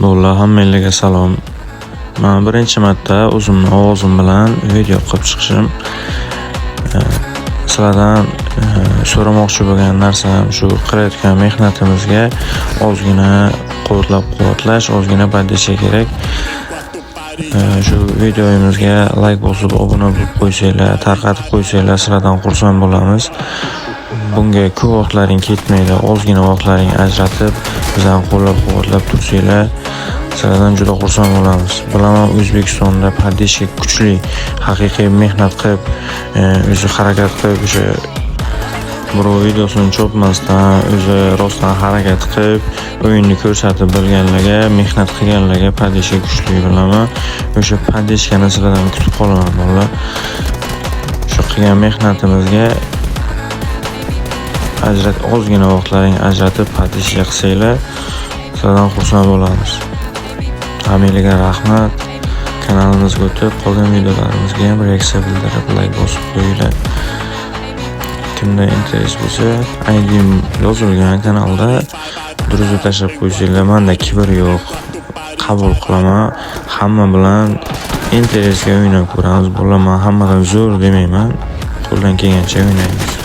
Bo'ldi, hammalarga salom. Men birinchi marta o'zimni ovozim bilan video qilib chiqishim. Sizlardan so'ramoqchi bo'lgan narsam shu qilayotgan mehnatimizga ozgina quvvatlash, ozgina podдержка kerak. Shu videomizga like bosib, obuna bo'lib qo'ysanglar, tarqatib qo'ysanglar, sizlardan xursand bo'lamiz. Bunga ko'p vaqtlaring ketmaydi, ozgina vaqtlaring ajratib, bizdan qo'llab-quvvatlab tursanglar, sizlardan juda xursand bo'lamiz. Bilaman, O'zbekistonda podдержка kuchli, haqiqiy mehnat qilib, o'zi harakat qilib, o'sha birov videosini chopmasdan, o'zi rostdan harakat qilib, o'yinni ko'rsatib bilganlarga, mehnat qilganlarga podдержка kuchli bilaman. O'sha podдержкani sizlardan kutib qolaman, bolalar. Shu qilgan mehnatimizga ozgina vaqtlaring ajratib podдержка qilsanglar, sizlardan xursand bo'lamiz. Hammalarga rahmat. Kanalimizga o'tib, qolgan videolarimizga ham reaksiya bildirib, like bosib qo'yinglar. Kimda interes bo'lsa, ID'm yozilgan kanalda durust tashlab qo'ysanglar, menda kibr yo'q. Qabul qilaman. Hamma bilan interesga o'ynab ko'ramiz. Bo'laman, hammadan zo'r demayman. Qo'ldan kelgancha o'ynaymiz.